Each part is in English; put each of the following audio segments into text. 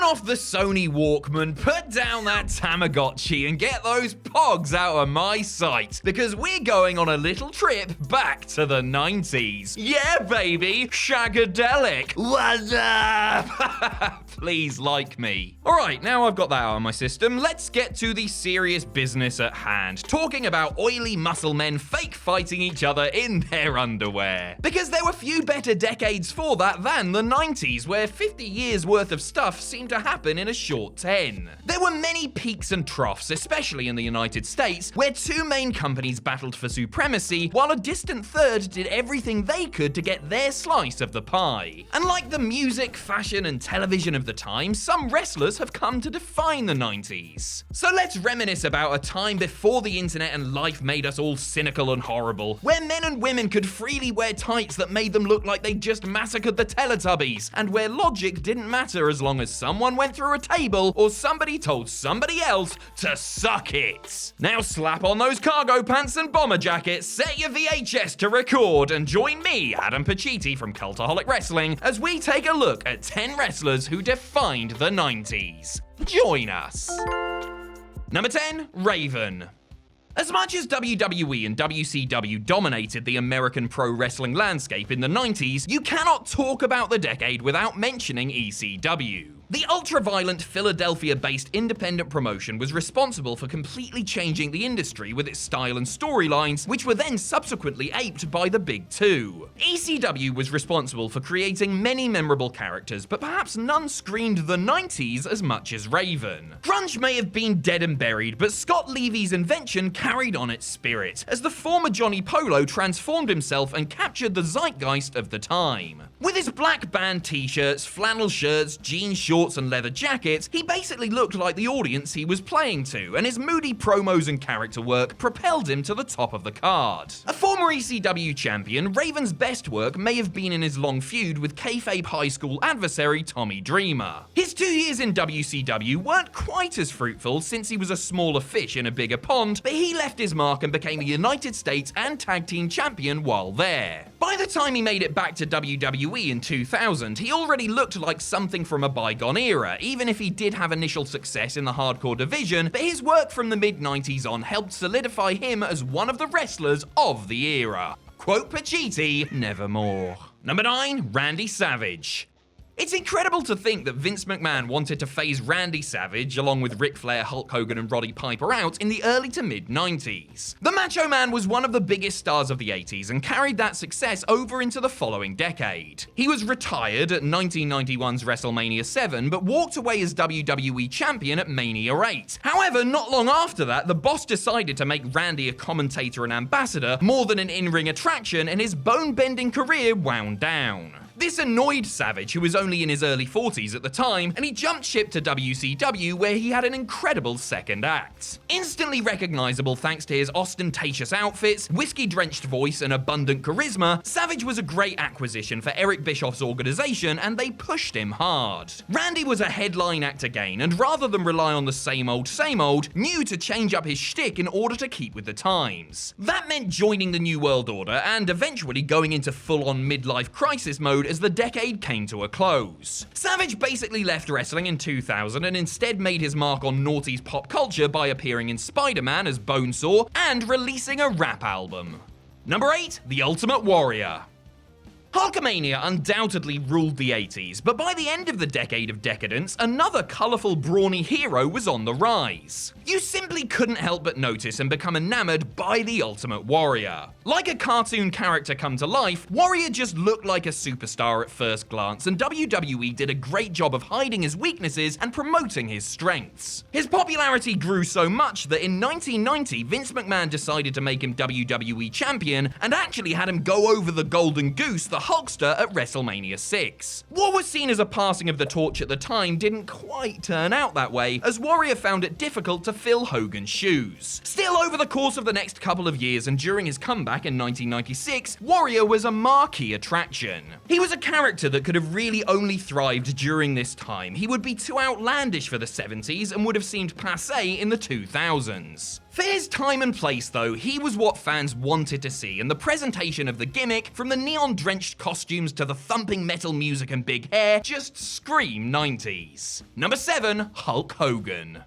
Turn off the Sony Walkman, put down that Tamagotchi, and get those pogs out of my sight, because we're going on a little trip back to the 90s. Yeah, baby, shagadelic. What's up? Please like me. Alright, now I've got that out of my system, let's get to the serious business at hand, talking about oily muscle men fake fighting each other in their underwear. Because there were few better decades for that than the 90s, where 50 years worth of stuff seemed to happen in a short 10. There were many peaks and troughs, especially in the United States, where two main companies battled for supremacy, while a distant third did everything they could to get their slice of the pie. And like the music, fashion, and television of the time, some wrestlers have come to define the 90s. So let's reminisce about a time before the internet and life made us all cynical and horrible, where men and women could freely wear tights that made them look like they'd just massacred the Teletubbies, and where logic didn't matter as long as someone went through a table or somebody told somebody else to suck it. Now slap on those cargo pants and bomber jackets, set your VHS to record, and join me, Adam Pacitti from Cultaholic Wrestling, as we take a look at 10 wrestlers who defined the 90s. Join us. Number 10, Raven. As much as WWE and WCW dominated the American pro wrestling landscape in the 90s, you cannot talk about the decade without mentioning ECW. The ultra-violent Philadelphia-based independent promotion was responsible for completely changing the industry with its style and storylines, which were then subsequently aped by the Big Two. ECW was responsible for creating many memorable characters, but perhaps none screamed the 90s as much as Raven. Grunge may have been dead and buried, but Scott Levy's invention carried on its spirit, as the former Johnny Polo transformed himself and captured the zeitgeist of the time. With his black band t-shirts, flannel shirts, jean shorts, and leather jackets, he basically looked like the audience he was playing to, and his moody promos and character work propelled him to the top of the card. A former ECW champion, Raven's best work may have been in his long feud with kayfabe high school adversary Tommy Dreamer. His 2 years in WCW weren't quite as fruitful since he was a smaller fish in a bigger pond, but he left his mark and became a United States and tag team champion while there. By the time he made it back to WWE in 2000, he already looked like something from a bygone era, even if he did have initial success in the hardcore division, but his work from the mid-90s on helped solidify him as one of the wrestlers of the era. Quote Pacitti, nevermore. Number 9, Randy Savage. It's incredible to think that Vince McMahon wanted to phase Randy Savage, along with Ric Flair, Hulk Hogan, and Roddy Piper out in the early to mid-90s. The Macho Man was one of the biggest stars of the 80s and carried that success over into the following decade. He was retired at 1991's WrestleMania 7, but walked away as WWE Champion at Mania 8. However, not long after that, the boss decided to make Randy a commentator and ambassador more than an in-ring attraction, and his bone-bending career wound down. This annoyed Savage, who was only in his early 40s at the time, and he jumped ship to WCW, where he had an incredible second act. Instantly recognizable thanks to his ostentatious outfits, whiskey-drenched voice, and abundant charisma, Savage was a great acquisition for Eric Bischoff's organization, and they pushed him hard. Randy was a headline act again, and rather than rely on the same old, knew to change up his shtick in order to keep with the times. That meant joining the New World Order, and eventually going into full-on midlife crisis mode as the decade came to a close. Savage basically left wrestling in 2000 and instead made his mark on noughties pop culture by appearing in Spider-Man as Bonesaw and releasing a rap album. Number 8, The Ultimate Warrior. Hulkamania undoubtedly ruled the 80s, but by the end of the decade of decadence, another colourful, brawny hero was on the rise. You simply couldn't help but notice and become enamored by the Ultimate Warrior. Like a cartoon character come to life, Warrior just looked like a superstar at first glance, and WWE did a great job of hiding his weaknesses and promoting his strengths. His popularity grew so much that in 1990, Vince McMahon decided to make him WWE Champion and actually had him go over the Golden Goose, the Hulkster, at WrestleMania 6. What was seen as a passing of the torch at the time didn't quite turn out that way, as Warrior found it difficult to fill Hogan's shoes. Still, over the course of the next couple of years and during his comeback in 1996, Warrior was a marquee attraction. He was a character that could have really only thrived during this time. He would be too outlandish for the 70s and would have seemed passé in the 2000s. For his time and place though, he was what fans wanted to see, and the presentation of the gimmick, from the neon-drenched costumes to the thumping metal music and big hair, just scream 90s. Number 7, Hulk Hogan.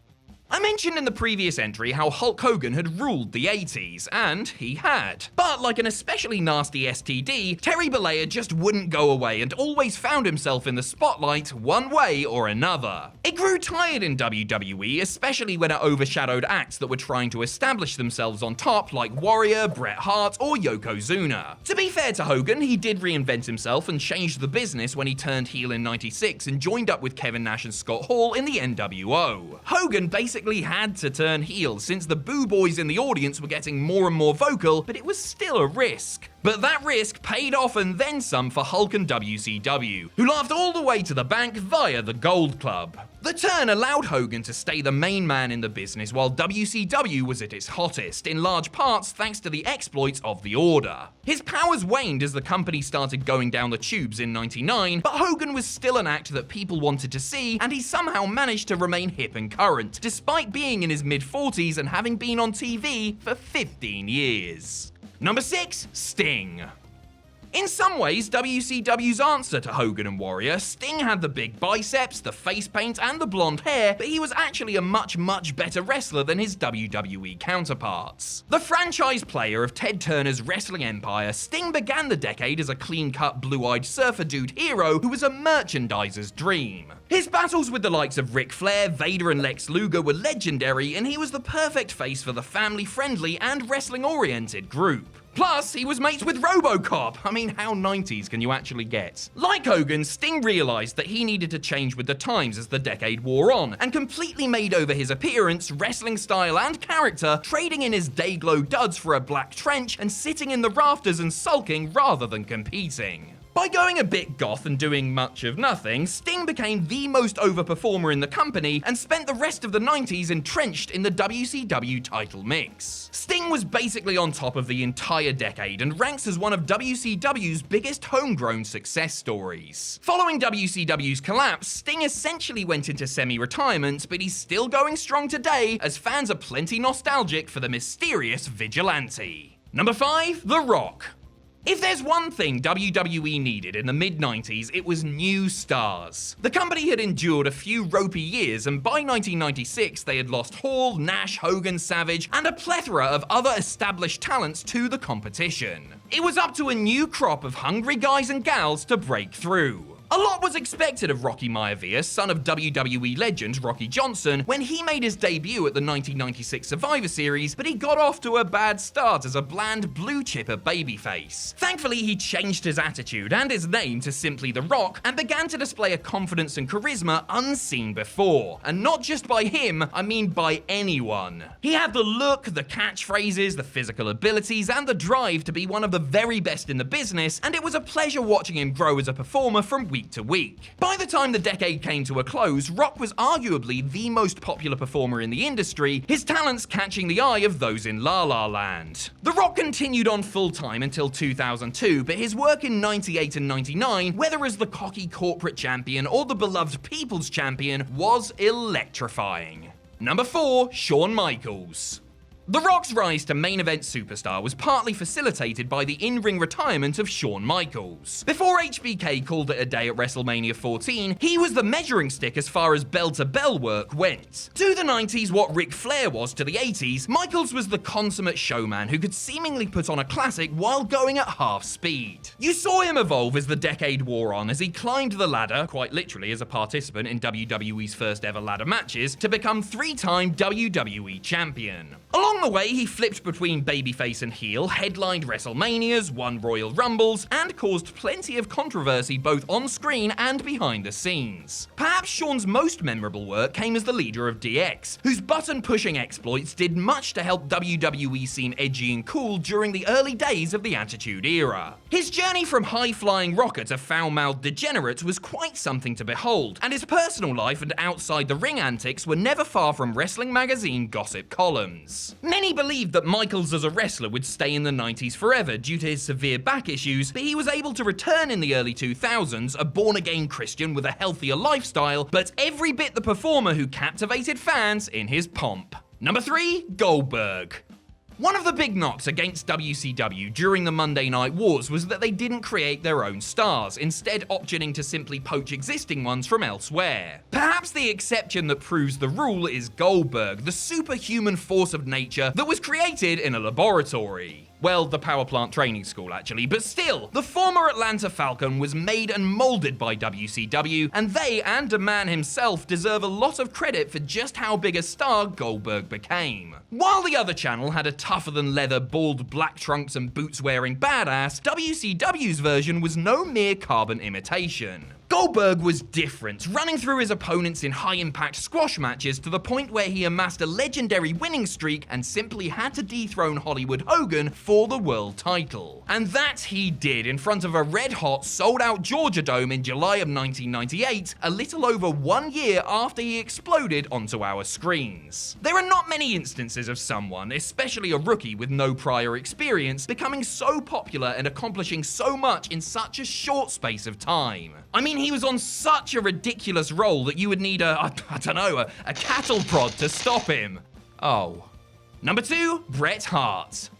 I mentioned in the previous entry how Hulk Hogan had ruled the 80s, and he had. But like an especially nasty STD, Terry Bollea just wouldn't go away and always found himself in the spotlight one way or another. It grew tired in WWE, especially when it overshadowed acts that were trying to establish themselves on top like Warrior, Bret Hart, or Yokozuna. To be fair to Hogan, he did reinvent himself and changed the business when he turned heel in '96 and joined up with Kevin Nash and Scott Hall in the NWO. Hogan basically had to turn heel since the boo boys in the audience were getting more and more vocal, but it was still a risk. But that risk paid off and then some for Hulk and WCW, who laughed all the way to the bank via the Gold Club. The turn allowed Hogan to stay the main man in the business while WCW was at its hottest, in large parts thanks to the exploits of the Order. His powers waned as the company started going down the tubes in '99, but Hogan was still an act that people wanted to see, and he somehow managed to remain hip and current, despite being in his mid-40s and having been on TV for 15 years. Number 6, Sting. In some ways, WCW's answer to Hogan and Warrior, Sting had the big biceps, the face paint, and the blonde hair, but he was actually a much better wrestler than his WWE counterparts. The franchise player of Ted Turner's wrestling empire, Sting began the decade as a clean-cut, blue-eyed surfer dude hero who was a merchandiser's dream. His battles with the likes of Ric Flair, Vader, and Lex Luger were legendary, and he was the perfect face for the family-friendly and wrestling-oriented group. Plus, he was mates with RoboCop. I mean, how 90s can you actually get? Like Hogan, Sting realized that he needed to change with the times as the decade wore on, and completely made over his appearance, wrestling style, and character, trading in his day-glow duds for a black trench and sitting in the rafters and sulking rather than competing. By going a bit goth and doing much of nothing, Sting became the most over performer in the company and spent the rest of the 90s entrenched in the WCW title mix. Sting was basically on top of the entire decade and ranks as one of WCW's biggest homegrown success stories. Following WCW's collapse, Sting essentially went into semi-retirement, but he's still going strong today as fans are plenty nostalgic for the mysterious vigilante. Number 5, The Rock. If there's one thing WWE needed in the mid-90s, it was new stars. The company had endured a few ropey years, and by 1996 they had lost Hall, Nash, Hogan, Savage, and a plethora of other established talents to the competition. It was up to a new crop of hungry guys and gals to break through. A lot was expected of Rocky Maivia, son of WWE legend Rocky Johnson, when he made his debut at the 1996 Survivor Series, but he got off to a bad start as a bland blue-chipper babyface. Thankfully, he changed his attitude and his name to simply The Rock, and began to display a confidence and charisma unseen before. And not just by him, I mean by anyone. He had the look, the catchphrases, the physical abilities, and the drive to be one of the very best in the business, and it was a pleasure watching him grow as a performer from week to week. By the time the decade came to a close, Rock was arguably the most popular performer in the industry, his talents catching the eye of those in La La Land. The Rock continued on full-time until 2002, but his work in 98 and 99, whether as the cocky corporate champion or the beloved people's champion, was electrifying. Number 4, Shawn Michaels. The Rock's rise to main event superstar was partly facilitated by the in-ring retirement of Shawn Michaels. Before HBK called it a day at WrestleMania 14, he was the measuring stick as far as bell-to-bell work went. To the 90s what Ric Flair was to the 80s, Michaels was the consummate showman who could seemingly put on a classic while going at half speed. You saw him evolve as the decade wore on as he climbed the ladder, quite literally as a participant in WWE's first ever ladder matches, to become 3-time WWE champion. Along the way, he flipped between babyface and heel, headlined WrestleManias, won Royal Rumbles, and caused plenty of controversy both on screen and behind the scenes. Perhaps Shawn's most memorable work came as the leader of DX, whose button-pushing exploits did much to help WWE seem edgy and cool during the early days of the Attitude Era. His journey from high-flying rocker to foul-mouthed degenerate was quite something to behold, and his personal life and outside-the-ring antics were never far from Wrestling Magazine gossip columns. Many believed that Michaels as a wrestler would stay in the 90s forever due to his severe back issues, but he was able to return in the early 2000s, a born-again Christian with a healthier lifestyle, but every bit the performer who captivated fans in his pomp. Number 3, Goldberg. One of the big knocks against WCW during the Monday Night Wars was that they didn't create their own stars, instead optioning to simply poach existing ones from elsewhere. Perhaps the exception that proves the rule is Goldberg, the superhuman force of nature that was created in a laboratory. Well, the power plant training school actually, but still, the former Atlanta Falcon was made and molded by WCW, and they and the man himself deserve a lot of credit for just how big a star Goldberg became. While the other channel had a tougher than leather, bald, black trunks and boots wearing badass, WCW's version was no mere carbon imitation. Goldberg was different, running through his opponents in high-impact squash matches to the point where he amassed a legendary winning streak and simply had to dethrone Hollywood Hogan for the world title. And that he did in front of a red-hot, sold-out Georgia Dome in July of 1998, a little over 1 year after he exploded onto our screens. There are not many instances of someone, especially a rookie with no prior experience, becoming so popular and accomplishing so much in such a short space of time. I mean, he was on such a ridiculous roll that you would need a cattle prod to stop him. Oh. Number 2, Bret Hart.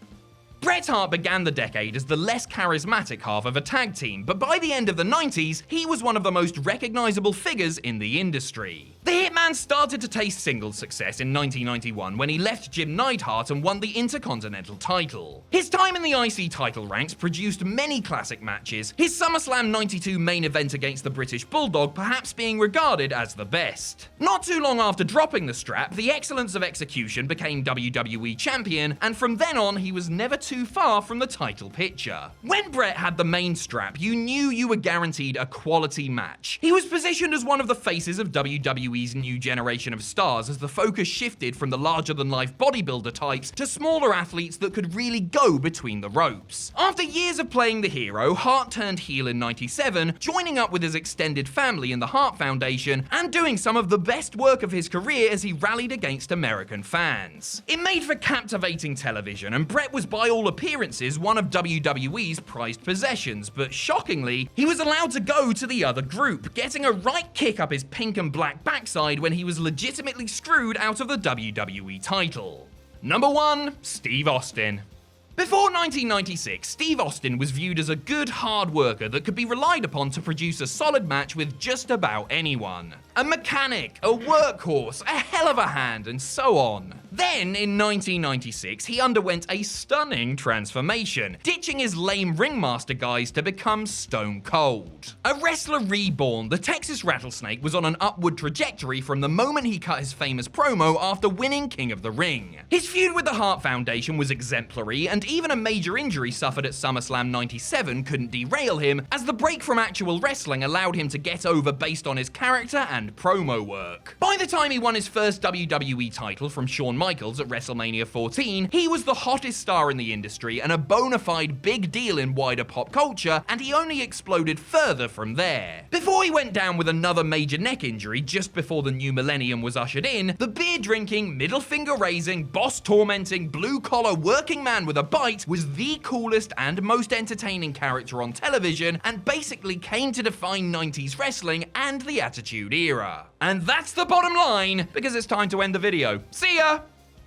Bret Hart began the decade as the less charismatic half of a tag team, but by the end of the 90s, he was one of the most recognizable figures in the industry. The Hitman started to taste singles success in 1991 when he left Jim Neidhart and won the Intercontinental title. His time in the IC title ranks produced many classic matches, his SummerSlam 92 main event against the British Bulldog perhaps being regarded as the best. Not too long after dropping the strap, the excellence of execution became WWE champion, and from then on he was never too far from the title picture. When Bret had the main strap, you knew you were guaranteed a quality match. He was positioned as one of the faces of WWE's new generation of stars as the focus shifted from the larger-than-life bodybuilder types to smaller athletes that could really go between the ropes. After years of playing the hero, Hart turned heel in '97, joining up with his extended family in the Hart Foundation and doing some of the best work of his career as he rallied against American fans. It made for captivating television, and Bret was by all appearances one of WWE's prized possessions, but shockingly, he was allowed to go to the other group, getting a right kick up his pink and black backside when he was legitimately screwed out of the WWE title. Number 1, Steve Austin. Before 1996, Steve Austin was viewed as a good hard worker that could be relied upon to produce a solid match with just about anyone. A mechanic, a workhorse, a hell of a hand, and so on. Then, in 1996, he underwent a stunning transformation, ditching his lame ringmaster guise to become Stone Cold. A wrestler reborn, the Texas Rattlesnake was on an upward trajectory from the moment he cut his famous promo after winning King of the Ring. His feud with the Hart Foundation was exemplary, and even a major injury suffered at SummerSlam 97 couldn't derail him, as the break from actual wrestling allowed him to get over based on his character and promo work. By the time he won his first WWE title from Shawn Michaels at WrestleMania 14, he was the hottest star in the industry and a bona fide big deal in wider pop culture, and he only exploded further from there. Before he went down with another major neck injury just before the new millennium was ushered in, the beer-drinking, middle-finger-raising, boss-tormenting, blue-collar working man with a bite was the coolest and most entertaining character on television, and basically came to define 90s wrestling and the Attitude Era. And that's the bottom line, because it's time to end the video. See ya!